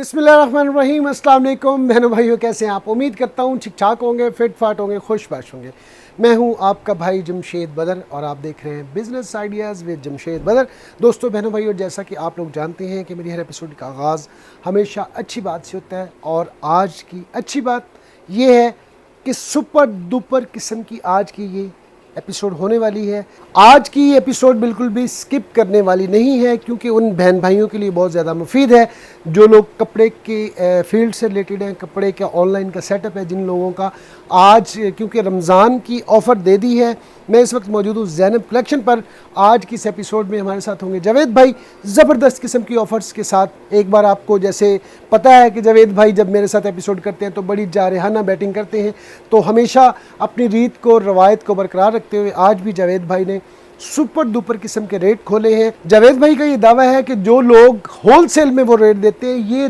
बिस्मिल्लाहिर्रहमानिर्रहीम, अस्सलाम वालेकुम बहनों भाइयों, कैसे हैं आप। उम्मीद करता हूँ ठीक ठाक होंगे, फिट फाट होंगे, खुशबाश होंगे। मैं हूँ आपका भाई जमशेद बदर और आप देख रहे हैं बिज़नेस आइडियाज़ विद जमशेद बदर। दोस्तों बहनों भाइयों, जैसा कि आप लोग जानते हैं कि मेरी हर एपिसोड का आगाज़ हमेशा अच्छी बात से होता है और आज की अच्छी बात ये है कि सुपर डुपर किस्म की आज की ये एपिसोड होने वाली है। आज की एपिसोड बिल्कुल भी स्किप करने वाली नहीं है क्योंकि उन बहन भाइयों के लिए बहुत ज़्यादा मुफीद है जो लोग कपड़े के फील्ड से रिलेटेड हैं, कपड़े का ऑनलाइन का सेटअप है, जिन लोगों का आज क्योंकि रमज़ान की ऑफ़र दे दी है। मैं इस वक्त मौजूद हूँ ज़ैनब कलेक्शन पर। आज की इस एपिसोड में हमारे साथ होंगे जावेद भाई ज़बरदस्त किस्म की ऑफ़र्स के साथ। एक बार आपको जैसे पता है कि जावेद भाई जब मेरे साथ एपिसोड करते हैं तो बड़ी जारहाना बैटिंग करते हैं, तो हमेशा अपनी रीत को रवायत को बरकरार रखते हुए आज भी जावेद भाई ने सुपर डुपर किस्म के रेट खोले हैं। जावेद भाई का ये दावा है कि जो लोग होलसेल में वो रेट देते हैं, ये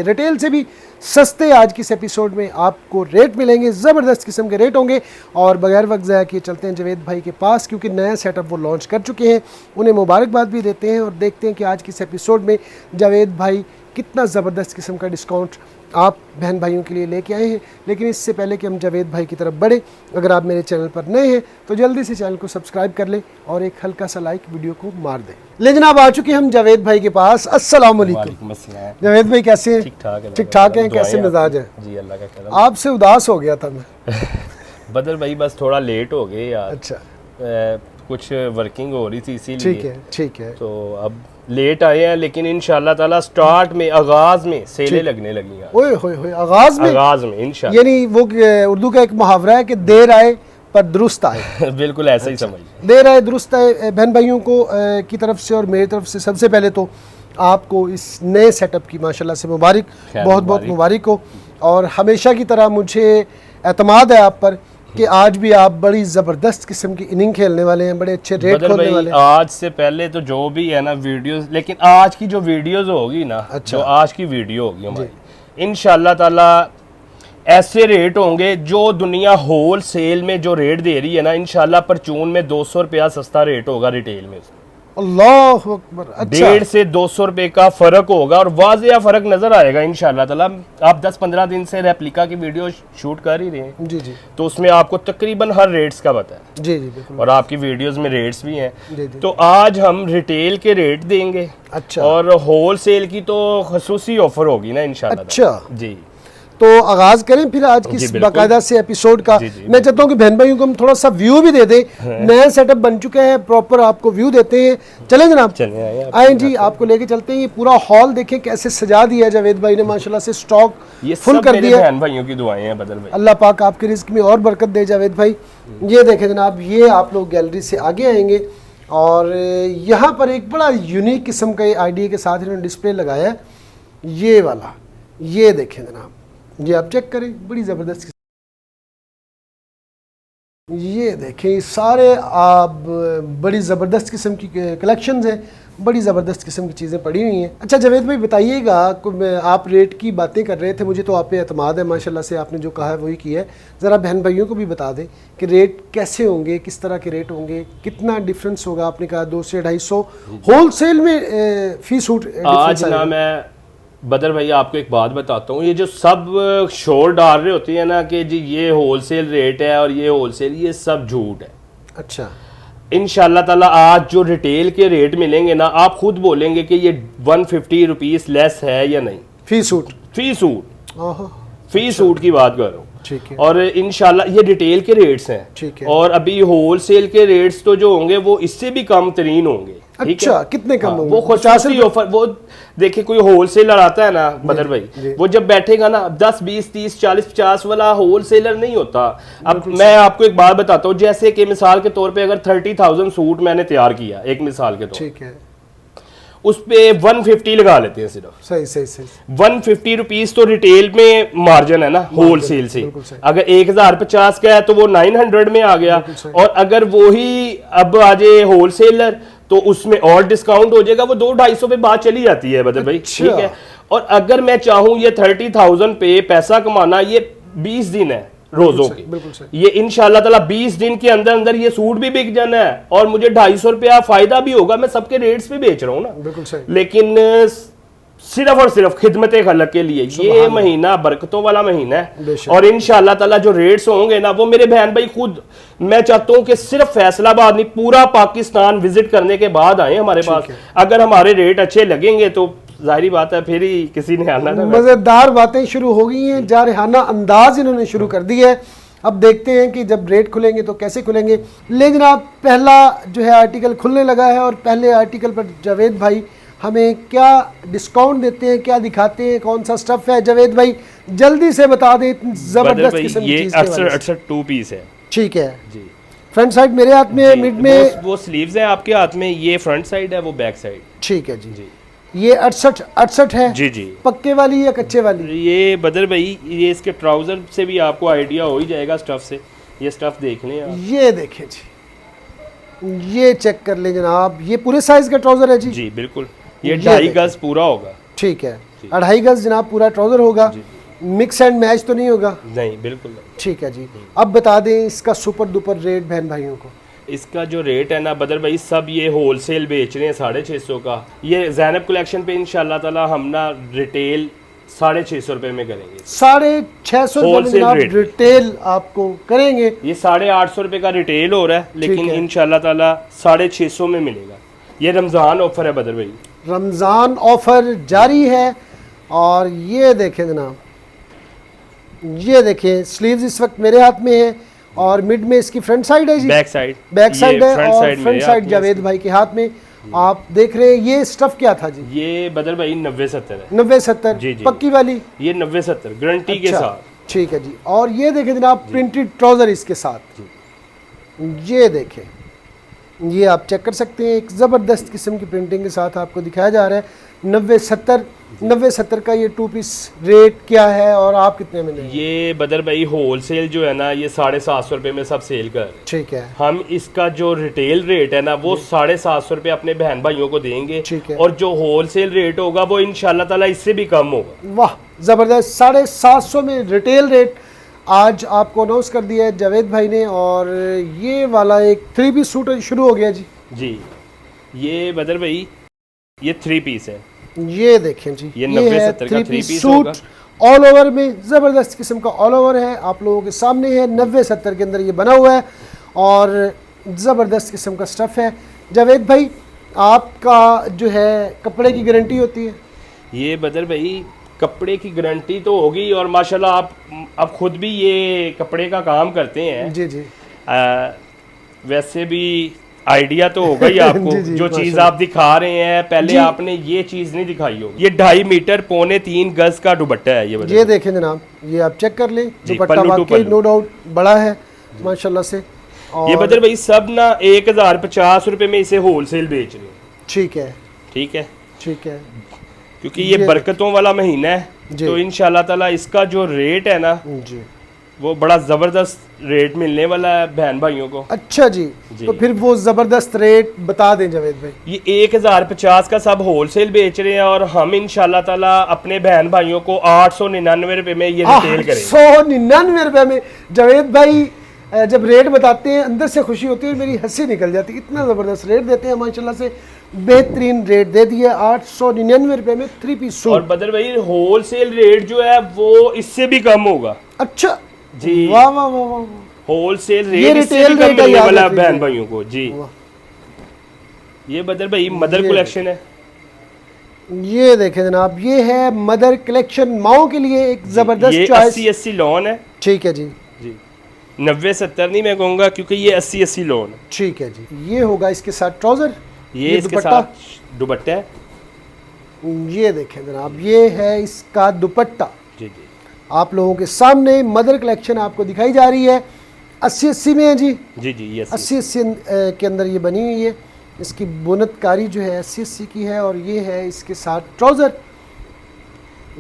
रिटेल से भी सस्ते आज की इस एपिसोड में आपको रेट मिलेंगे। ज़बरदस्त किस्म के रेट होंगे और बगैर वक्त ज़ाया किए चलते हैं जावेद भाई के पास क्योंकि नया सेटअप वो लॉन्च कर चुके हैं। उन्हें मुबारकबाद भी देते हैं और देखते हैं कि आज की इस एपिसोड में जावेद भाई कितना ज़बरदस्त किस्म का डिस्काउंट आप बहन भाइयों के लिए लेके आए हैं। लेकिन इससे पहले कि हम जावेद भाई की तरफ बढ़े, अगर आप मेरे चैनल पर नए हैं तो जल्दी से चैनल को सब्सक्राइब कर लें और एक हल्का सा लाइक वीडियो को मार दें। लेकिन आप आ चुके हैं हम जावेद भाई के पास। अस्सलाम वालेकुम जावेद भाई, कैसे हैं? ठीक ठाक हैं। कैसे मिजाज है? जी अल्लाह का करम। आपसे उदास हो गया था मैं बदर भाई बस थोड़ा लेट हो गए यार। अच्छा, कुछ वर्किंग हो रही थी इसीलिए। ठीक है। तो अब लेट आए हैं लेकिन इंशाल्लाह ताला स्टार्ट में आगाज में सेलें लगने लगी हैं। ओए होए आगाज में इंशाल्लाह। यानी वो उर्दू का एक मुहावरा है कि देर आए पर दुरुस्त आए बिल्कुल ऐसा ही समझ। देर आए दुरुस्त आए। बहन भाइयों को की तरफ से और मेरी तरफ से सबसे पहले तो आपको इस नए सेटअप की माशाल्लाह से मुबारक, बहुत बहुत मुबारक हो। और हमेशा की तरह मुझे एतमाद है आप पर कि आज भी आप बड़ी ज़बरदस्त किस्म की इनिंग खेलने वाले हैं, बड़े अच्छे रेट खोलने वाले हैं। आज से पहले तो जो भी है ना वीडियोस, लेकिन आज की जो वीडियोस होगी ना, अच्छा, जो आज की वीडियो होगी हमारी, इंशाल्लाह ताला ऐसे रेट होंगे जो दुनिया होल सेल में जो रेट दे रही है ना, इंशाल्लाह परचून में 200 रुपया सस्ता रेट होगा रिटेल में। अल्लाह अकबर। अच्छा, 150 से 200 रुपए का फर्क होगा और वाज़ेह फर्क नजर आएगा इंशाल्लाह ताला। आप 10-15 दिन से रेप्लिका की वीडियो शूट कर ही रहे हैं जी, तो उसमें आपको तकरीबन हर रेट्स का पता है। जी बिल्कुल। और आपकी वीडियोस में रेट्स भी हैं। तो आज हम रिटेल के रेट देंगे। अच्छा, और होल सेल की तो खसूसी ऑफर होगी ना इंशाल्लाह। अच्छा जी, तो आगाज करें फिर आज की बाकायदा से एपिसोड का। मैं चाहता हूँ कि बहन भाइयों को हम थोड़ा सा व्यू भी दे दें। नया सेटअप बन चुका है, प्रॉपर आपको व्यू देते हैं। चलें जनाब, आए जी, आपको लेके चलते हैं। ये पूरा हॉल देखें कैसे सजा दिया है जावेद भाई ने, माशाल्लाह से स्टॉक फुल कर दिया। बहन भाइयों की दुआएं हैं बदल भाई, अल्लाह पाक आपके रिस्क में और बरकत दे जावेद भाई। ये देखें जनाब, ये आप लोग गैलरी से आगे आएंगे और यहाँ पर एक बड़ा यूनिक किस्म का आइडिया के साथ इन्होंने डिस्प्ले लगाया है, ये वाला। ये देखें जनाब, ये आप चेक करें, बड़ी ज़बरदस्त। ये देखें सारे आप बड़ी ज़बरदस्त किस्म की कलेक्शंस हैं, बड़ी ज़बरदस्त किस्म की चीज़ें पड़ी हुई हैं। अच्छा जावेद भाई बताइएगा, आप रेट की बातें कर रहे थे, मुझे तो आप पे एतमाद है माशाल्लाह से, आपने जो कहा है वही किया है। ज़रा बहन भाइयों को भी बता दें कि रेट कैसे होंगे, किस तरह के रेट होंगे, कितना डिफरेंस होगा। आपने कहा 200 से 250 होल सेल में फी सूट। आज ना मैं बदर भाई आपको एक बात बताता हूँ, ये जो सब शोर डाल रहे होते हैं ना कि जी ये होलसेल रेट है और ये होलसेल, ये सब झूठ है। अच्छा, इंशाल्लाह ताला आज जो रिटेल के रेट मिलेंगे ना, आप खुद बोलेंगे कि ये 150 रुपीस लेस है या नहीं। फी सूट फी सूट की बात कर रहा हूँ। ठीक है। और इंशाल्लाह ये रिटेल के रेट्स हैं। ठीक है। और अभी होलसेल के रेट्स तो जो होंगे वो इससे भी कम तरीन होंगे। अच्छा, कितने कम होंगे? वो खुसूसी ऑफर, वो देखिए कोई होलसेलर आता है ना बदर भाई, वो जब बैठेगा ना 10, 20, 30, 40, 50 वाला होलसेलर नहीं होता। अब मैं आपको एक बात बताता हूँ, जैसे कि मिसाल के तौर पे अगर 30,000 सूट मैंने तैयार किया, एक मिसाल के तौर, ठीक है, उस पे 150 लगा लेते हैं सिर्फ। सही 150 रुपीज तो रिटेल में मार्जिन है ना होलसेल से। अगर 1050 का है तो वो 900 में आ गया। और अगर वही अब आ जाए होलसेलर तो उसमें और डिस्काउंट हो जाएगा, वो 200-250 पे बात चली जाती है बदर भाई। ठीक है। और अगर मैं चाहूँ ये 30,000 पे पैसा कमाना, ये 20 दिन है रोजों की, ये इंशाल्लाह ताला 20 दिन के अंदर अंदर ये सूट भी बिक जाना है और मुझे 250 रुपया फायदा भी होगा। मैं सबके रेट्स पे बेच रहा हूँ ना। बिल्कुल सही। लेकिन सिर्फ और सिर्फ खिदमत खलक के लिए। ये महीना बरकतों वाला महीना है और इंशाल्लाह ताला जो रेट्स होंगे ना वो मेरे बहन भाई खुद, मैं चाहता हूं कि सिर्फ फैसलाबाद नहीं पूरा पाकिस्तान विजिट करने के बाद आए हमारे पास। अगर हमारे रेट अच्छे लगेंगे तो जाहिर बात है फिर ही किसी ने आना था। मजेदार बातें शुरू हो गई हैं, जारहाना अंदाज इन्होंने शुरू कर दिया है। अब देखते हैं कि जब रेट खुलेंगे तो कैसे खुलेंगे। ले जनाब, पहला जो है आर्टिकल खुलने लगा है और पहले आर्टिकल पर जावेद भाई हमें क्या डिस्काउंट देते हैं, क्या दिखाते हैं, कौन सा स्टफ है। जावेद भाई जल्दी से बता दें, जबरदस्त किस्म की चीज। 68 2 पीस है। ठीक है जी। फ्रंट साइड मेरे हाथ में है, मिड में वो स्लीव्स है आपके हाथ में, ये फ्रंट साइड है, वो बैक साइड। ठीक है जी। ये 68 है जी जी। पक्के वाली या कच्चे वाली? ये बदर भाई ये इसके ट्राउजर से भी आपको आइडिया हो ही जाएगा स्टफ से। ये स्टफ देख लें आप। ये देखें जी, ये चेक कर लें जनाब, ये पूरे साइज का ट्राउजर है जी? जी बिल्कुल, ये 2.5 गज पूरा होगा। ठीक है, 2.5 गज जनाब पूरा ट्राउजर होगा। मिक्स एंड मैच तो नहीं होगा? नहीं बिल्कुल नहीं। ठीक है जी। अब बता दें इसका सुपर डुपर रेट बहन भाइयों को। इसका जो रेट है ना बदर भाई, सब ये होलसेल बेच रहे हैं 650 का। ये ज़ैनब कलेक्शन पे इंशाल्लाह ताला हम ना रिटेल 650 रुपए में करेंगे। 650 रुपए में रिटेल आपको करेंगे। ये 850 रुपए का रिटेल हो रहा है, लेकिन इंशाल्लाह ताला 650 में मिलेगा। ये रमज़ान ऑफर है बदर भाई, रमज़ान ऑफर जारी है। और ये देखें जनाब, ये देखें स्लीव्स इस वक्त मेरे हाथ में है और मिड में इसकी फ्रंट साइड है जी, बैक साइड है और फ्रंट साइड जावेद भाई के हाथ में। आप देख रहे हैं ये स्टफ क्या था जी? ये बदर भाई 90-70 है। 90-70 जी जी। पक्की वाली ये 90-70 गारंटी के साथ। ठीक है जी। और ये देखें जनाब प्रिंटेड ट्राउजर इसके साथ, ये देखें, ये आप चेक कर सकते हैं, एक ज़बरदस्त किस्म की प्रिंटिंग के साथ आपको दिखाया जा रहा है। 90-70 का ये 2 पीस रेट क्या है और आप कितने में लेंगे? ये बदर भाई होलसेल जो है ना ये 750 रुपए में सब सेल कर। ठीक है। हम इसका जो रिटेल रेट है ना वो 750 रुपए अपने बहन भाइयों को देंगे। ठीक है। और जो होलसेल रेट होगा वो इंशाल्लाह ताला इससे भी कम होगा। वाह जबरदस्त, 750 में रिटेल रेट आज आपको अनाउंस कर दिया है जावेद भाई ने। और ये वाला एक 3 पीस सूट शुरू हो गया जी। जी ये बदर भाई ये 3 पीस है। ये देखें जी, ये 90-70 का 3 पीस सूट ऑल ओवर में जबरदस्त किस्म का ऑल ओवर है, आप लोगों के सामने है। 90-70 के अंदर ये बना हुआ है और जबरदस्त किस्म का स्टफ है। जावेद भाई आपका जो है कपड़े की गारंटी होती है? ये बदर भाई कपड़े की गारंटी तो होगी और माशाल्लाह आप खुद भी ये कपड़े का काम करते हैं। जी जी। वैसे भी आइडिया तो होगा ही आपको। जी जी, जो चीज आप दिखा रहे हैं पहले आपने ये चीज नहीं दिखाई होगी। ये 2.5 मीटर 2.25 गज का दुपट्टा है। ये देखें जनाब, ये आप चेक कर लें, दुपट्टा वाकई नो डाउट बड़ा है माशाल्लाह से। ये बदर भाई सब ना 1050 रुपए में इसे होलसेल बेच रहे हैं। ठीक है ठीक है ठीक है, क्योंकि ये बरकतों वाला महीना है तो इंशाल्लाह ताला इसका जो रेट है ना जी वो बड़ा जबरदस्त रेट मिलने वाला है बहन भाइयों को। अच्छा जी, तो फिर वो जबरदस्त रेट बता दें जावेद भाई। ये 1050 का सब होलसेल बेच रहे हैं और हम इंशाल्लाह ताला अपने बहन भाइयों को 899 रुपए में ये रिटेल करेंगे। 899 रुपए में जावेद भाई जब रेट बताते हैं अंदर से खुशी होती है, मेरी हंसी निकल जाती है। इतना जबरदस्त रेट देते हैं माशाल्लाह से, बेहतरीन रेट दे दिए 899 रुपए में 3 पीस सूट। और बदर भाई होलसेल रेट जो है वो इससे भी कम होगा। अच्छा जी, वाह वाह वाह वाह, होलसेल रेट रिटेल रेट मिलने वाला है बहन भाइयों को जी। ये बदर भाई मदर कलेक्शन है। ये देखें जनाब, ये है मदर कलेक्शन, माओ के लिए एक जबरदस्त चॉइस। 80-80 लॉन है। ठीक है जी जी, 90-70 नहीं मैं कहूँगा क्योंकि ये 80-80 लॉन है। ठीक है जी। ये होगा इसके साथ ट्राउजर, ये इसके साथ दुपट्टा है। ये देखें जनाब, ये है इसका दुपट्टा। जी जी, आप लोगों के सामने मदर कलेक्शन आपको दिखाई जा रही है। 80-80 में है जी। जी जी, ये 80-80 के अंदर ये बनी हुई है। इसकी बुनतकारी जो है 80-80 की है और ये है इसके साथ ट्राउज़र।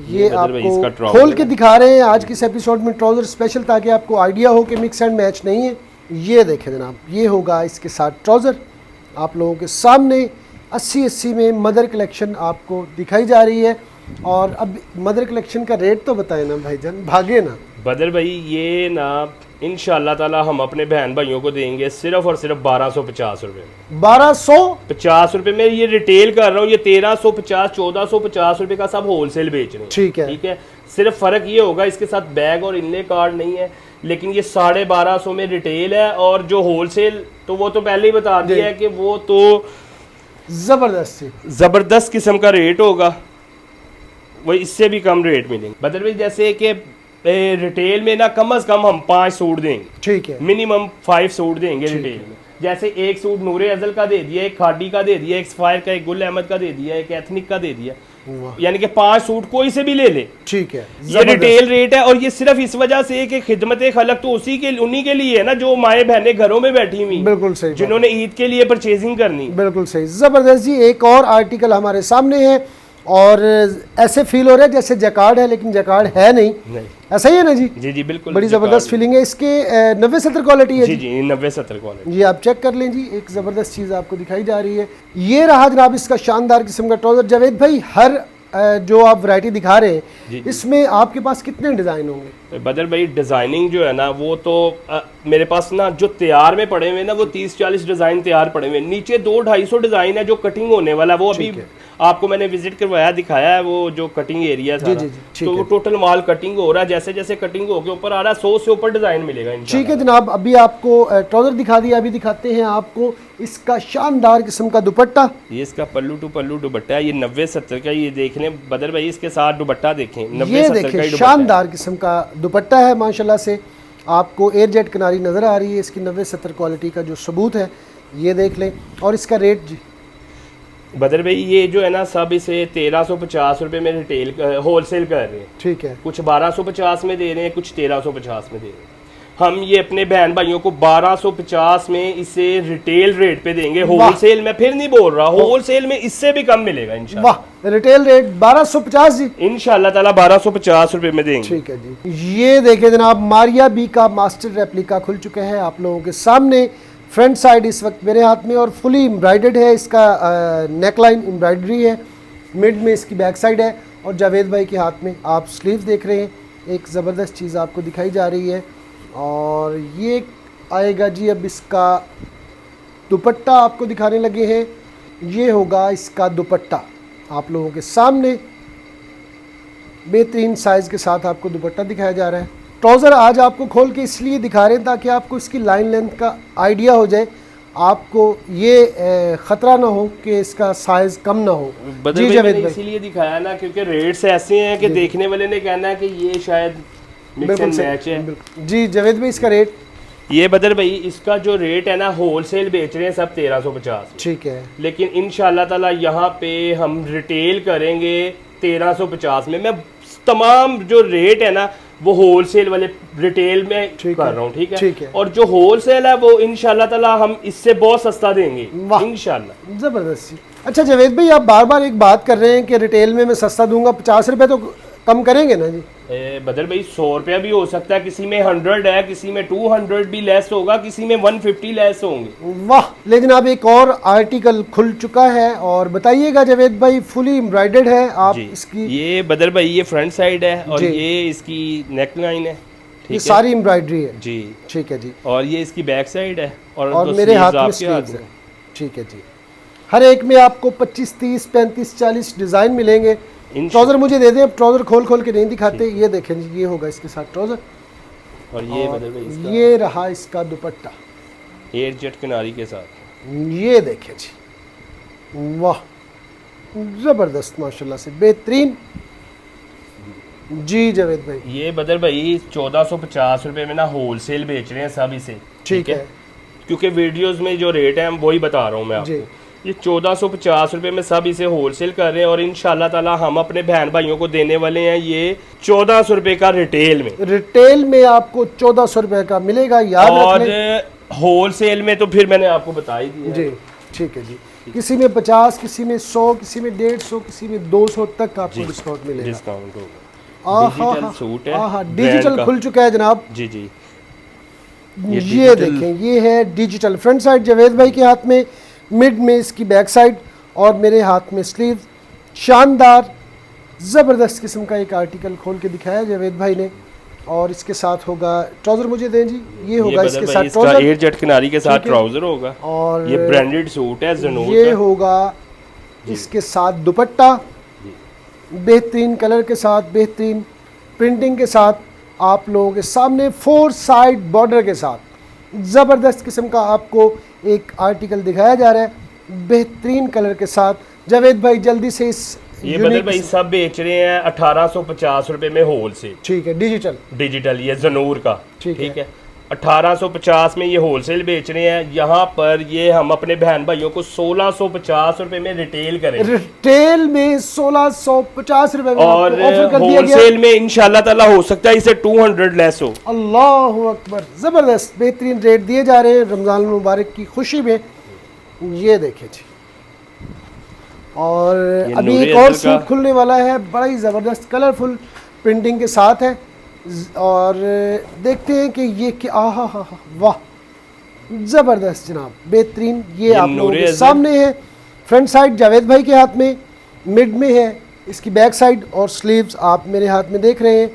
ये आपको खोल के दिखा रहे हैं आज के इस एपिसोड में ट्राउज़र स्पेशल, ताकि आपको आइडिया हो कि मिक्स एंड मैच नहीं है। ये देखें जनाब, ये होगा इसके साथ ट्राउज़र। आप लोगों के सामने 80-80 में मदर कलेक्शन आपको दिखाई जा रही है। और अब मदर कलेक्शन का रेट तो बताए ना भाईजान, भागे ना। बदर भाई ये ना इंशाल्लाह ताला हम अपने बहन भाइयों को देंगे सिर्फ और सिर्फ 1250 रुपए में। 1250 रुपए में ये रिटेल कर रहा हूँ, ये 1350 1450 रुपए का सब होलसेल बेच रहे हैं। ठीक है, सिर्फ फर्क ये होगा इसके साथ बैग और इनले कार्ड नहीं है, लेकिन ये 1250 में रिटेल है, और जो होलसेल तो वो तो पहले ही बता दिया है कि वो तो जबरदस्त किस्म का रेट होगा, वो इससे भी कम रेट मिलेंगे। बदल भाई जैसे कि रिटेल में ना कम से कम हम 5 सूट देंगे, ठीक है, मिनिमम 5 सूट देंगे रिटेल में। जैसे एक सूट नूरे अजल का दे दिया, एक खाडी का दे दिया, एक सफायर का, एक गुल अहमद का दे दिया, एक एथनिक का दे दिया, यानी कि 5 सूट कोई से भी ले ले, ठीक है, ये रिटेल रेट है। और ये सिर्फ इस वजह से कि खिदमत खलक तो उन्हीं के लिए है ना, जो माए बहनें घरों में बैठी हुई, बिल्कुल सही, जिन्होंने ईद के लिए परचेजिंग करनी। बिल्कुल सही, जबरदस्त जी। एक और आर्टिकल हमारे सामने है और ऐसे फील हो रहा है जैसे जैकार्ड है, लेकिन जैकार्ड है नहीं, ऐसा ही है ना जी? जी जी बिल्कुल, बड़ी जबरदस्त फीलिंग है। इसके 90-70 क्वालिटी है जी? जी 90-70 क्वालिटी। जी आप चेक कर लें जी, एक जबरदस्त चीज आपको दिखाई जा रही है। ये रहा जनाब इसका शानदार किस्म का ट्राउजर। जावेद भाई, हर जो आप वैरायटी दिखा रहे हैं इसमें आपके पास कितने डिजाइन होंगे? बदर भाई डिजाइनिंग जो है ना वो तो मेरे पास ना जो तैयार में पड़े हुए ना वो 30-40 डिजाइन तैयार पड़े हुए, नीचे 200-250 डिजाइन है जो कटिंग होने वाला, वो अभी आपको मैंने विजिट करवाया, दिखाया है, वो जो कटिंग एरिया था, तो वो टोटल माल कटिंग हो रहा है, जैसे जैसे कटिंग होके ऊपर आ रहा है 100 से ऊपर डिजाइन मिलेगा। ठीक है जनाब, अभी आपको ट्राउजर दिखा दिया, अभी दिखाते हैं आपको इसका शानदार किस्म का दुपट्टा। ये इसका पल्लू टू पल्लू दुपट्टा है, ये 90-70 का, ये देख लें बदर भाई, इसके साथ दुपट्टा देखें, 90-70 का शानदार किस्म का दुपट्टा है माशाल्लाह से। आपको एयर जेट किनारी नजर आ रही है, इसकी 90-70 क्वालिटी का जो सबूत है, ये देख लें। और इसका रेट जी बदर भाई, ये जो है ना सब इसे 1350 रुपए में रिटेल होलसेल कर रहे हैं, ठीक है, कुछ 1250 में दे रहे हैं, कुछ 1350 में दे रहे हैं। हम ये अपने बहन भाइयों को 1250 में इसे रिटेल रेट पे देंगे, होलसेल में फिर नहीं बोल रहा, होलसेल में इससे भी कम मिलेगा इंशाल्लाह। वाह, रिटेल रेट 1250 जी, इंशाल्लाह ताला 1250 रुपए में देंगे। ठीक है जी। ये देखें जनाब, मारिया बी का मास्टर रेप्लिका खुल चुका है आप लोगों के सामने। फ्रंट साइड इस वक्त मेरे हाथ में और फुली एम्ब्रॉयडर्ड है, इसका नेकलाइन एम्ब्रॉयडरी है, मिड में इसकी बैक साइड है, और जावेद भाई के हाथ में आप स्लीव्स देख रहे हैं। एक ज़बरदस्त चीज़ आपको दिखाई जा रही है, और ये आएगा जी, अब इसका दुपट्टा आपको दिखाने लगे हैं। ये होगा इसका दुपट्टा आप लोगों के सामने, बेहतरीन साइज़ के साथ आपको दुपट्टा दिखाया जा रहा है। ट्राउज़र आज आपको खोल के इसलिए दिखा रहे हैं ताकि आपको इसकी लाइन लेंथ का आइडिया हो जाए, आपको ये ख़तरा ना हो कि इसका साइज़ कम ना हो। जी जावेद भाई, इसीलिए दिखाया ना क्योंकि रेट्स ऐसे हैं कि देखने वाले ने कहना है कि ये शायद मिक्स एंड मैच है। जी जावेद भाई, इसका रेट ये बदर भाई, इसका जो रेट है ना होलसेल बेच रहे हैं सब 1350, ठीक है, लेकिन इंशाल्लाह ताला यहाँ पे हम रिटेल करेंगे 1350 में। मैं तमाम जो रेट है ना वो होलसेल वाले रिटेल में कर रहा हूँ, ठीक है, और जो होलसेल है वो इंशाल्लाह ताला हम इससे बहुत सस्ता देंगे इंशाल्लाह। जबरदस्त। अच्छा जावेद भाई, आप बार बार एक बात कर रहे हैं कि रिटेल में मैं सस्ता दूंगा, 50 रुपए तो कम करेंगे ना जी? बदर भाई 100 रुपया भी हो सकता है, किसी में 100 है, किसी में 200 भी लेस होगा, किसी में 150 लेस होंगे। वाह। लेकिन अब एक और आर्टिकल खुल चुका है, और बताइएगा जावेद भाई, फुली एम्ब्रॉयडर्ड है आप इसकी। ये बदर भाई ये फ्रंट साइड है, और ये इसकी नेक लाइन है, ये सारी एम्ब्रॉयडरी है जी, ठीक है जी, और ये इसकी बैक साइड है, और मेरे हाथ में स्लीव्स है, ठीक है जी। हर एक में आपको 25, 30, 35, 40 डिजाइन मिलेंगे। ट्राउजर मुझे दे दें, अब ट्राउजर खोल के नहीं दिखाते। ये देखें जी, ये होगा इसके साथ ट्राउजर, और ये बदल भाई इसका ये रहा इसका दुपट्टा एयर जेट किनारी के साथ, ये देखें जी, वाह जबरदस्त माशाल्लाह से बेहतरीन। जी जावेद भाई, ये बदल भाई 1450 रुपए में ना होलसेल बेच रहे हैं सब इसे, ठीक है, क्योंकि वीडियोस में जो रेट है हम वही बता रहा हूँ मैं आपको। ये 1450 रुपए में सब इसे होलसेल कर रहे हैं, और इंशाल्लाह ताला हम अपने बहन भाइयों को देने वाले हैं ये 1400 रुपए का रिटेल में। रिटेल में आपको 1400 रुपए का मिलेगा, याद और होलसेल में तो फिर मैंने आपको बता ही दिया जी, ठीक है जी। किसी में 50, किसी में 100, किसी में 150, किसी में 200 तक आपको डिस्काउंट मिलेगा। डिस्काउंट होगा। डिजिटल सूट है, डिजिटल खुल चुका है जनाब। जी जी, ये देखें, ये है डिजिटल। फ्रंट साइड जावेद भाई के हाथ में, मिड में इसकी बैक साइड, और मेरे हाथ में स्लीव। शानदार ज़बरदस्त किस्म का एक आर्टिकल खोल के दिखाया जावेद भाई ने, और इसके साथ होगा ट्राउजर, मुझे दें जी। ये होगा इसके बदर साथ भाई इसका ट्राउजर, एयर जेट किनारी के साथ ठीक है। ट्राउजर होगा और ये ब्रांडेड सूट है ज़नूर ये का। होगा इसके साथ दुपट्टा, बेहतरीन कलर के साथ, बेहतरीन प्रिंटिंग के साथ, आप लोगों के सामने 4 साइड बॉर्डर के साथ ज़बरदस्त किस्म का आपको एक आर्टिकल दिखाया जा रहा है बेहतरीन कलर के साथ। जावेद भाई जल्दी से इस ये बदर भाई सब बेच रहे हैं 1850 रुपए में होल सेल, ठीक है, डिजिटल ये ज़नूर का, ठीक ठीक है। 1850 में ये होलसेल बेच रहे हैं। यहाँ पर ये हम अपने बहन भाइयों को 1650 रुपए में रिटेल करेंगे, रिटेल में 1650 रुपए में और आपको ऑफर कर दिया गया। होलसेल में इंशाल्लाह ताला हो सकता है इसे 200 लेस हो। अल्लाह अकबर, ज़बरदस्त बेहतरीन रेट दिए जा रहे हैं रमज़ान मुबारक की खुशी में। ये देखें जी, और अभी एक और सूट खुलने वाला है, बड़ा ही ज़बरदस्त कलरफुल प्रिंटिंग के साथ है। और देखते हैं कि ये क्या, आहा हा हा, वाह ज़बरदस्त जनाब, बेहतरीन। ये आप लोगों के सामने है। फ्रंट साइड जावेद भाई के हाथ में, मिड में है इसकी बैक साइड, और स्लीव्स आप मेरे हाथ में देख रहे हैं।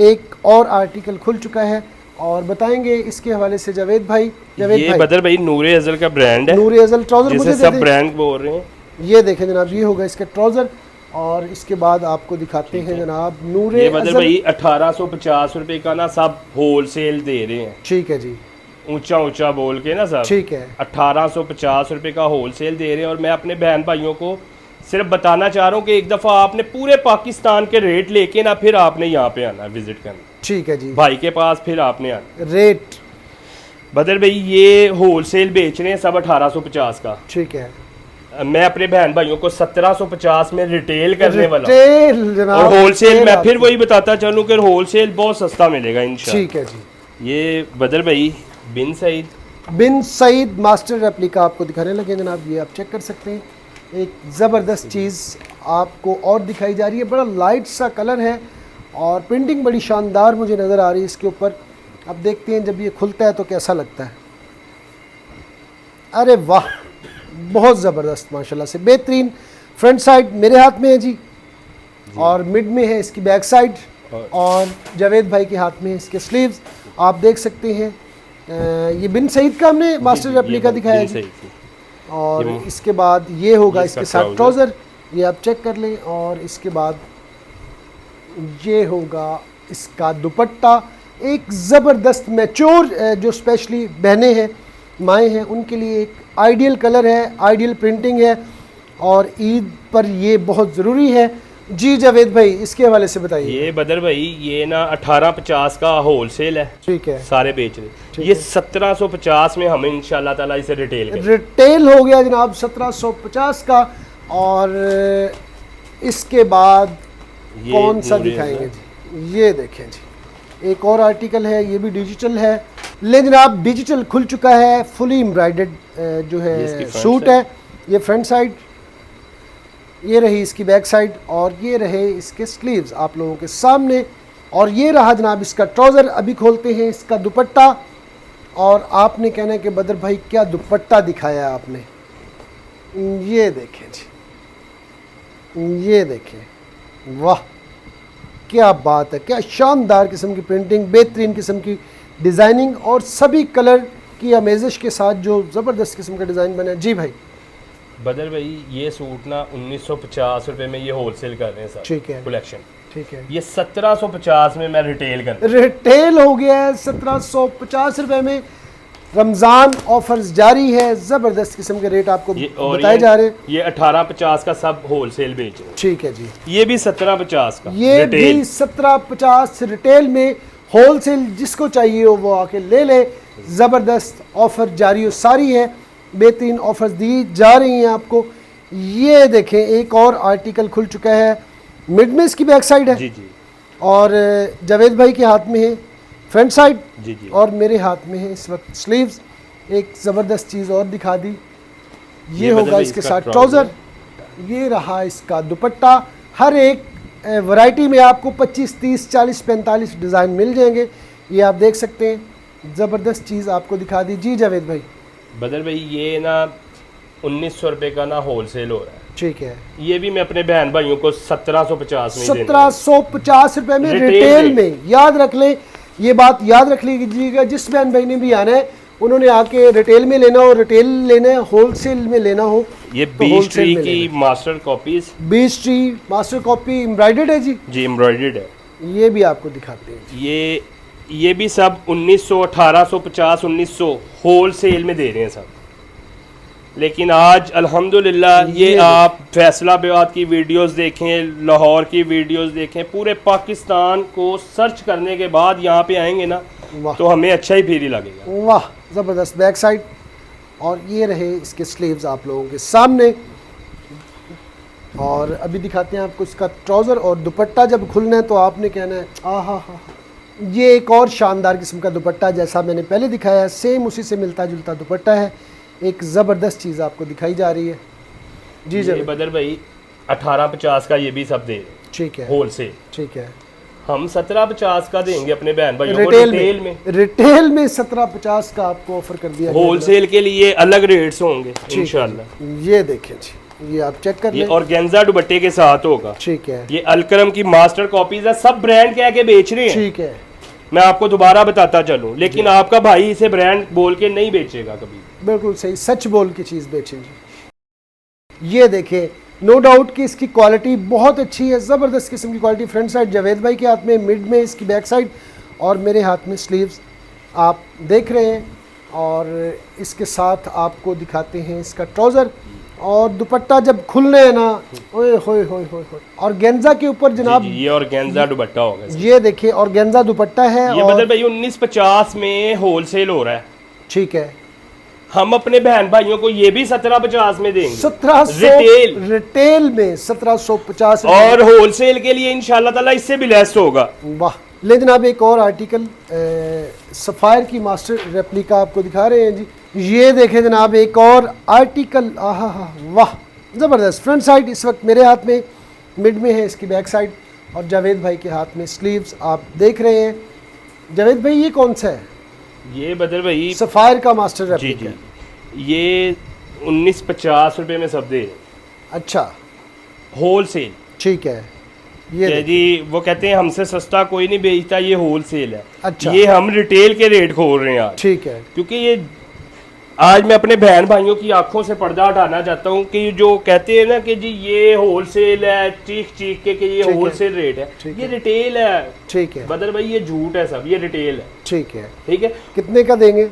एक और आर्टिकल खुल चुका है और बताएंगे इसके हवाले से जावेद भाई। ये बदर भाई नूरे अज़ल का ब्रांड है, नूरे अज़ल ट्राउजर मुझे सब ब्रांड बोल रहे हैं। ये देखें जनाब, ये होगा इसका ट्राउजर, और इसके बाद आपको दिखाते हैं जनाब नूरे ये बदर भाई 1850 रुपए का ना सब होलसेल दे रहे हैं, ठीक है जी, ऊंचा ऊंचा बोल के ना सब, ठीक है। 1850 रुपए का होलसेल दे रहे हैं। और मैं अपने बहन भाइयों को सिर्फ बताना चाह रहा हूँ कि एक दफ़ा आपने पूरे पाकिस्तान के रेट लेके ना फिर आपने यहाँ पे आना, विजिट करना, ठीक है जी, भाई के पास फिर आपने आना। रेट बदर भाई ये होलसेल बेच रहे हैं सब 1850 का, ठीक है। मैं अपने बहन भाइयों को 1750 में रिटेल करने वाला रिटेल और होलसेल मैं फिर वही बताता चलूँ कि होलसेल बहुत सस्ता मिलेगा इंशाल्लाह। ठीक है जी। ये बदर भाई बिन सईद मास्टर रेप्लिका आपको दिखाने लगे जनाब, ये आप चेक कर सकते हैं। एक ज़बरदस्त चीज़ आपको और दिखाई जा रही है, बड़ा लाइट सा कलर है और प्रिंटिंग बड़ी शानदार मुझे नज़र आ रही है इसके ऊपर। अब देखते हैं जब ये खुलता है तो कैसा लगता है। अरे वाह, बहुत ज़बरदस्त माशाल्लाह से बेहतरीन। फ्रंट साइड मेरे हाथ में है जी, और मिड में है इसकी बैक साइड, और जावेद भाई के हाथ में है इसके स्लीव्स। आप देख सकते हैं ये बिन सईद का हमने मास्टर रेप्लिका दिखाया जी। और इसके बाद ये होगा इसके साथ ट्राउज़र, ये आप चेक कर लें। और इसके बाद ये होगा इसका दुपट्टा, एक ज़बरदस्त मैच्योर जो स्पेशली बहनें हैं, माएँ हैं, उनके लिए एक आइडियल कलर है, आइडियल प्रिंटिंग है, और ईद पर ये बहुत ज़रूरी है जी। जावेद भाई इसके हवाले से बताइए। ये बदर भाई ये ना 1850 का होलसेल है, ठीक है, सारे बेच रहे। ये 1750 में हम इंशाल्लाह ताला इसे रिटेल हो गया जनाब 1750 का। और इसके बाद कौन सा दिखाएंगे जी, ये देखें जी, एक और आर्टिकल है, ये भी डिजिटल है। ले जनाब, डिजिटल खुल चुका है, फुली एम्ब्रॉयडर्ड जो है सूट है। ये फ्रंट साइड, ये रही इसकी बैक साइड, और ये रहे इसके स्लीव्स आप लोगों के सामने। और ये रहा जनाब इसका ट्राउज़र। अभी खोलते हैं इसका दुपट्टा, और आपने कहना है कि बदर भाई क्या दुपट्टा दिखाया आपने। ये देखें जी, ये देखें, वाह क्या बात है, क्या शानदार किस्म की प्रिंटिंग, बेहतरीन किस्म की डिज़ाइनिंग, और सभी कलर की आमेज़िश के साथ जो ज़बरदस्त किस्म का डिज़ाइन बना है जी। भाई बदर भाई ये सूट ना 1950 रुपए में ये होलसेल कर रहे हैं सर, ठीक है, कलेक्शन, ठीक है। ये 1750 में मैं रिटेल कर, रिटेल हो गया है 1750 रुपए में। रमज़ान ऑफर्स जारी है, ज़बरदस्त किस्म के रेट आपको बताए जा रहे हैं। ये 1850 का सब होलसेल बेच रहे हैं, ठीक है जी। ये भी 1750 का, ये भी 1750 रिटेल में। होलसेल जिसको चाहिए हो वो आके ले ले। ज़बरदस्त ऑफर जारी हो सारी है, बेहतरीन ऑफर्स दी जा रही हैं आपको। ये देखें, एक और आर्टिकल खुल चुका है, मिड में इसकी बैक साइड है जी जी, और जावेद भाई के हाथ में है फ्रंट साइड जी जी, और मेरे हाथ में है इस वक्त स्लीव्स। एक ज़बरदस्त चीज़ और दिखा दी, ये होगा इसके साथ ट्राउज़र, ये रहा इसका दुपट्टा। हर एक वैरायटी में आपको 25, 30, 40, 45 डिज़ाइन मिल जाएंगे, ये आप देख सकते हैं। ज़बरदस्त चीज़ आपको दिखा दी जी जावेद भाई। बदर भाई ये ना 1900 रुपये का ना होलसेल हो रहा है, ठीक है, ये भी मैं अपने बहन भाइयों को 1750 में 1750 रुपए में रिटेल में। याद रख लें, ये बात याद रख लीजिएगा, जिस बहन भाई ने भी आना है उन्होंने आके रिटेल में लेना हो, रिटेल लेना है, होलसेल में लेना हो, ये तो बीच ट्री की master copies, beech tree master copy embroidered है जी एम्ब्रॉयडर्ड है। ये भी आपको दिखाते हैं। ये भी सब 1900 1850 1900 होलसेल में दे रहे हैं सब। लेकिन आज अल्हम्दुलिल्लाह ये आप फैसलाबाद की वीडियोस देखें, लाहौर की वीडियोस देखें, पूरे पाकिस्तान को सर्च करने के बाद यहाँ पे आएंगे ना तो हमें अच्छा ही फील लगेगा। वाह ज़बरदस्त बैक साइड, और ये रहे इसके स्लीव्स आप लोगों के सामने। और अभी दिखाते हैं आपको इसका ट्राउज़र और दुपट्टा। जब खुलना है तो आपने कहना है आहा हा, ये एक और शानदार किस्म का दुपट्टा, जैसा मैंने पहले दिखाया है सेम उसी से मिलता जुलता दुपट्टा है। एक ज़बरदस्त चीज़ आपको दिखाई जा रही है जी। ये बदर भाई 1850 का ये भी सब दे, ठीक है, होलसेल। ठीक है, हम 1750 का देंगे अपने बहन भाइयों को रिटेल में। रिटेल में 1750 का आपको ऑफर कर दिया। होलसेल के लिए अलग रेट्स होंगे इंशाल्लाह। ये देखें जी, ये आप चेक कर लें, ये ऑर्गेन्जा दुपट्टे के साथ होगा। ठीक है, ये अलकरम की मास्टर कॉपीज है, सब ब्रांड कह के बेच रहे हैं। ठीक है, मैं आपको दोबारा बताता चलूं, लेकिन आपका भाई इसे ब्रांड बोल के नहीं बेचेगा कभी। बिल्कुल सही, सच बोल की चीज़ बेचें जी। ये देखें, नो डाउट कि इसकी क्वालिटी बहुत अच्छी है, ज़बरदस्त किस्म की क्वालिटी। फ्रंट साइड जावेद भाई के हाथ में, मिड में इसकी बैक साइड, और मेरे हाथ में स्लीव्स आप देख रहे हैं। और इसके साथ आपको दिखाते हैं इसका ट्राउज़र और दुपट्टा। जब खुलने है ना, ओए होए होए होए होए, और गेंजा के ऊपर जनाब ये ऑर्गेन्जा दुपट्टा होगा। ये देखिए, और गेंजा दुपट्टा है। ये और मतलब भाई 1950 में होलसेल हो रहा है। ठीक है, हम अपने बहन भाइयों को ये भी 1750 में देंगे। 1700 रिटेल में 1750, और होलसेल के लिए इंशाल्लाह ताला इससे भी लेस होगा। वाह। ले जनाब, एक और आर्टिकल सफ़ायर की मास्टर रेप्लिका आपको दिखा रहे हैं जी। ये देखें जनाब, एक और आर्टिकल, आहा हा, वाह ज़बरदस्त। फ्रंट साइड इस वक्त मेरे हाथ में, मिड में है इसकी बैक साइड, और जावेद भाई के हाथ में स्लीव्स आप देख रहे हैं। जावेद भाई ये कौन सा है? ये बदर भाई सफ़ायर का मास्टर जी रेप्लिका। ये 1950 रुपए में सब दे। अच्छा, होलसेल। ठीक है, ये जी वो कहते हैं हमसे सस्ता कोई नहीं बेचता, ये होलसेल है। अच्छा, ये हम रिटेल के रेट खोल रहे हैं आज। ठीक है, क्योंकि ये आज मैं अपने बहन भाइयों की आंखों से पर्दा हटाना चाहता हूँ कि जो कहते हैं ना कि जी ये होलसेल है, चीख चीख के कि ये होलसेल रेट है, ये रिटेल है। ठीक है बदर भाई, ये झूठ है सब, ये रिटेल है। ठीक है, ठीक है, कितने का देंगे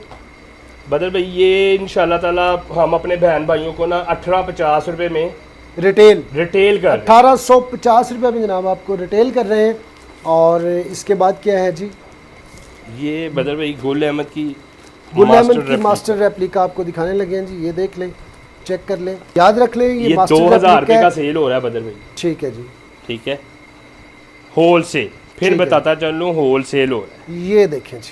बदर भाई? ये इंशाल्लाह ताला हम अपने बहन भाइयों को ना 1850 रुपए में रिटेल कर 1850 रुपये में जनाब आपको रिटेल कर रहे हैं। और इसके बाद क्या है जी? ये बदर भाई गुल अहमद की मास्टर रेप्लिका आपको दिखाने लगे हैं जी। ये देख लें, चेक कर लें, याद रख लें, ये मास्टर 2000 रुपये का सेल हो रहा है बदर भाई। ठीक है जी, ठीक है, होलसेल। फिर बताता चलूं, होलसेल हो रहा है। ये देखें जी,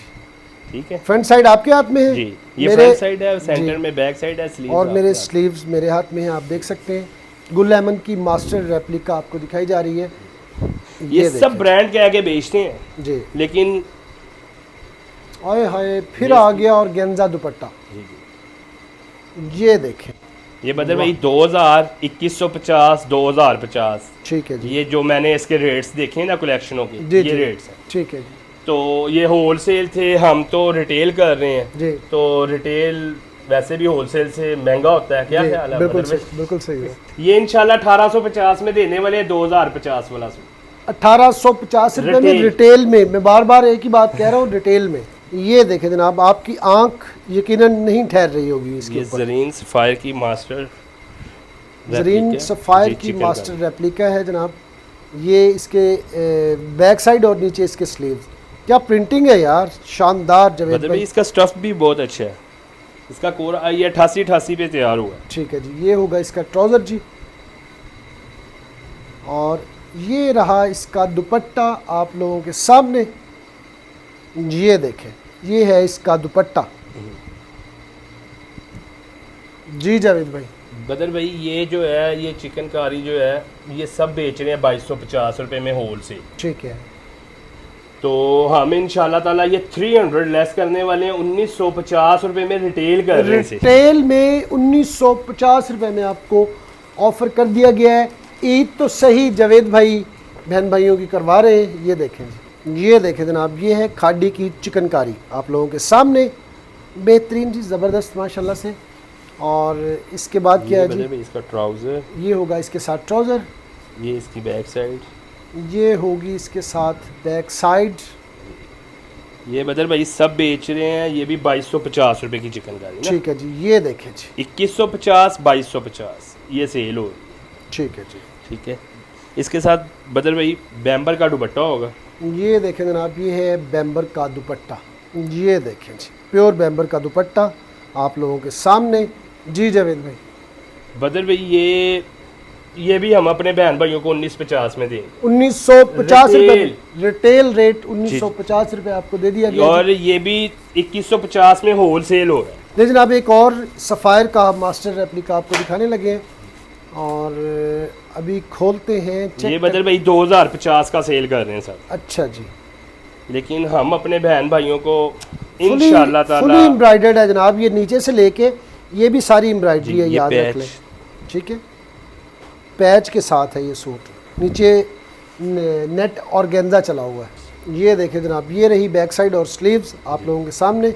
ठीक है। फ्रंट साइड आपके हाथ में है जी, ये फ्रंट साइड है, सेंटर में बैक साइड है, स्लीव्स और मेरे स्लीव्स मेरे हाथ में है, आप देख सकते हैं। गुल अहमद की मास्टर रेप्लिका आपको दिखाई जा रही है। ये सब ब्रांड कह के बेचते हैं जी, लेकिन आए हाय फिर आ गया और गेंजा दुपट्टा। ये देखें, ये बदल भाई 2000, 2150, 2050। ठीक है जी, ये जो मैंने इसके रेट्स देखे ना कलेक्शनों के, ये रेट्स हैं। ठीक है जी, तो ये होलसेल थे, हम तो रिटेल कर रहे हैं जी। तो रिटेल वैसे भी होलसेल से महंगा होता है। क्या ख्याल है? बिल्कुल सही है। ये इंशाल्लाह 1850 में देने वाले हैं, 2050 वाला 1850 रुपये में रिटेल में। मैं बार बार एक ही बात कह रहा हूँ, रिटेल में। ये देखें जनाब, आपकी आंख यकीनन नहीं ठहर रही होगी इसके ऊपर। ज़रीन सफ़ायर की मास्टर ज़रीन सफ़ायर की मास्टर रेप्लिका है जनाब। ये इसके बैक साइड और नीचे इसके स्लीव्स, क्या प्रिंटिंग है यार, शानदार। जवेद भाई इसका स्टफ भी बहुत अच्छा है, इसका कोरा ये 88 पे तैयार हुआ है। ठीक है जी, ये होगा इसका ट्राउज़र जी, और ये रहा इसका दुपट्टा आप लोगों के सामने। ये देखें, ये है इसका दुपट्टा जी। जावेद भाई, बदर भाई ये जो है, ये चिकनकारी जो है, ये सब बेच रहे हैं 2250 रुपए में होलसेल। ठीक है, तो हम इंशाल्लाह ताला ये 300 लेस करने वाले हैं, 1950 रुपए में रिटेल कर रहे हैं। रिटेल में 1950 रुपए में आपको ऑफ़र कर दिया गया है। ईद तो सही जावेद भाई बहन भाइयों की करवा रहे हैं। ये देखें जी, ये देखें जनाब, ये है खाड़ी की चिकनकारी आप लोगों के सामने, बेहतरीन जी, ज़बरदस्त माशाल्लाह से। और इसके बाद क्या है जी, इसका ट्राउज़र, ये होगा इसके साथ ट्राउज़र, ये इसकी बैक साइड, ये होगी इसके साथ बैक साइड। ये बदर भाई सब बेच रहे हैं, ये भी 2250 रुपए की चिकनकारी ना। ठीक है जी, ये देखें जी, 2150 2250 ये सेल हो रही है। ठीक है जी। ठीक है, इसके साथ बदर भाई बैम्बर का दुपट्टा होगा। ये देखें जनाब, ये है बैम्बर का दुपट्टा, ये देखें जी, प्योर बैम्बर का दुपट्टा आप लोगों के सामने। जी जावेद भाई, बदर भाई ये भी हम अपने बहन भाइयों को 1950 में देंगे। 1950 रुपये रिटेल रेट, 1950 रुपये आपको दे दिया गया। और ये भी 2150 में होल सेल हो रहा है। देखिए जनाब, एक और सफ़ायर का मास्टर रेप्लिका आपको दिखाने लगे हैं और अभी खोलते हैं, ये बदर भाई 2050 का सेल कर रहे हैं सर। अच्छा जी, लेकिन हम अपने बहन भाइयों को इंशाल्लाह ताला, फुली एम्ब्रॉयडर्ड है जनाब, ये नीचे से लेके ये भी सारी एम्ब्रॉयडरी है, याद रख लें। ठीक है, पैच के साथ है ये सूट, नीचे नेट ऑर्गेन्जा चला हुआ है। ये देखें जनाब, ये रही बैक साइड और स्लीव्स आप लोगों के सामने।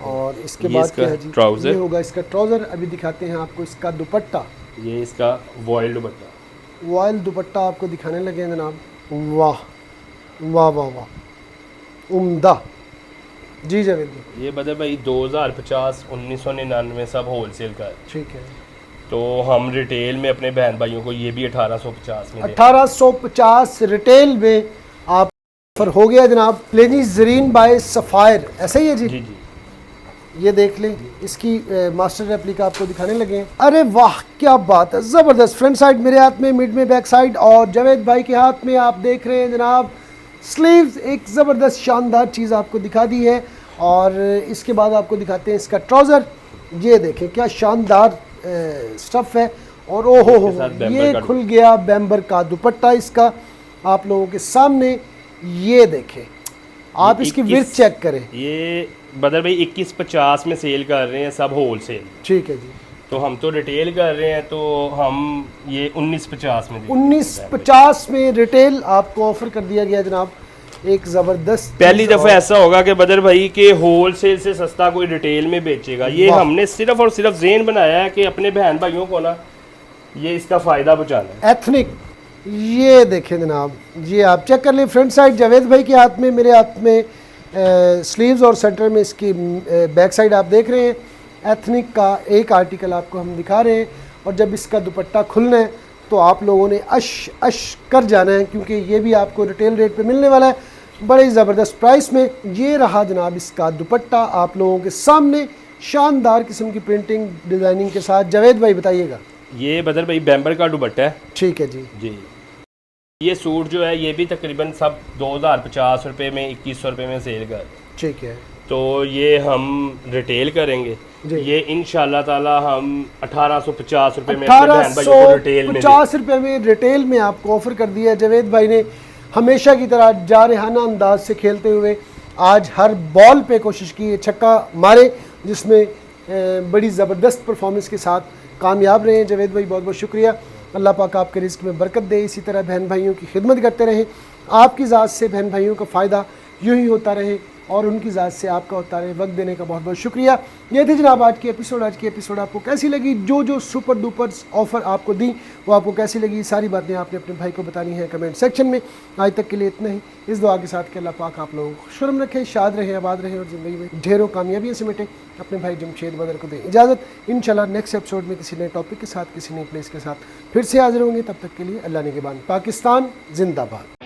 और इसके बाद क्या है जी, ट्राउज़र, ये होगा इसका ट्राउज़र। अभी दिखाते हैं आपको इसका दुपट्टा, ये इसका वॉयल दुपट्टा, वॉयल दुपट्टा आपको दिखाने लगे हैं जनाब। वाह वाह वाह वाह, उम्दा। जी जावेद भाई, ये बदर भाई 2050 1999 सब होल सेल का है। ठीक है, तो हम रिटेल में अपने बहन भाइयों को ये भी 1850 में 1850 रिटेल में आप ऑफर हो गया जनाब। प्लेनी जरीन बाय सफ़ायर, ऐसा ही है जी। जी जी, ये देख लें, इसकी मास्टर रेप्लिका आपको दिखाने लगे हैं। अरे वाह क्या बात है, ज़बरदस्त। फ्रंट साइड मेरे हाथ में, मिड में बैक साइड, और जावेद भाई के हाथ में आप देख रहे हैं जनाब स्लीव्स। एक ज़बरदस्त शानदार चीज़ आपको दिखा दी है। और इसके बाद आपको दिखाते हैं इसका ट्राउज़र। ये देखें क्या शानदार स्टफ़ है। और ओहो हो, ये खुल गया बैम्बर का दुपट्टा इसका आप लोगों के सामने। ये देखें आप, इसकी विड्थ चेक करें। ये बदर भाई 2150 में सेल कर रहे हैं सब होल सेल। ठीक है जी, तो हम तो रिटेल कर रहे हैं, तो हम ये 1950 में 1950 में रिटेल आपको ऑफर कर दिया गया जनाब। एक ज़बरदस्त पहली दफ़ा ऐसा होगा कि बदर भाई के होल सेल से सस्ता कोई रिटेल में बेचेगा। ये हमने सिर्फ और सिर्फ ज़ेन बनाया है कि अपने बहन भाइयों को ना ये इसका फ़ायदा पहुँचाना है। एथनिक, ये देखें जनाब, ये आप चेक कर लें। फ्रंट साइड जावेद भाई के हाथ में, मेरे हाथ में स्लीव्स और सेंटर में इसकी बैक साइड आप देख रहे हैं। एथनिक का एक आर्टिकल आपको हम दिखा रहे हैं। और जब इसका दुपट्टा खुलना है तो आप लोगों ने अश अश कर जाना है, क्योंकि ये भी आपको रिटेल रेट पे मिलने वाला है बड़े ज़बरदस्त प्राइस में। ये रहा जनाब इसका दुपट्टा आप लोगों के सामने, शानदार किस्म की प्रिंटिंग डिज़ाइनिंग के साथ। जावेद भाई बताइएगा। ये बदर भाई बैम्बर का दुपट्टा है। ठीक है जी। जी, ये सूट जो है ये भी तकरीबन सब 2050 रुपये में 2100 रुपये में सेल कर। ठीक है, तो ये हम रिटेल करेंगे। ये इंशाल्लाह ताला हम 1850 रुपये में अपने बहन भाइयों को रिटेल में 1850 रुपये में रिटेल में आपको ऑफर कर दिया। जावेद भाई ने हमेशा की तरह जारहाना अंदाज से खेलते हुए आज हर बॉल पे कोशिश की, छक्का मारे, जिसमें बड़ी ज़बरदस्त परफॉर्मेंस के साथ कामयाब रहे हैं। जावेद भाई बहुत बहुत शुक्रिया। अल्लाह पाक आपके रिस्क में बरकत दे, इसी तरह बहन भाइयों की खिदमत करते रहें। आपकी ज़ात से बहन भाइयों का फ़ायदा यूँ ही होता रहे और उनकी ज़ात से आपका होता रहे। वक्त देने का बहुत बहुत शुक्रिया। ये थी जनाब आज की एपिसोड आपको कैसी लगी? जो सुपर डुपर ऑफ़र आपको दी वो आपको कैसी लगी? सारी बातें आपने अपने भाई को बतानी है कमेंट सेक्शन में। आज तक के लिए इतना ही, इस दुआ के साथ कि अल्लाह पाक आप लोगों को खुशरम रखे, शाद रहें, आबाद रहें और ज़िंदगी में ढेरों कामयाबियाँ समेटें। अपने भाई जमशेद बदर को दें इजाज़त। इंशाल्लाह नेक्स्ट एपिसोड में किसी नए टॉपिक के साथ, किसी नई प्लेस के साथ फिर से हाजिर होंगे। तब तक के लिए अल्लाह निगहबान। पाकिस्तान जिंदाबाद।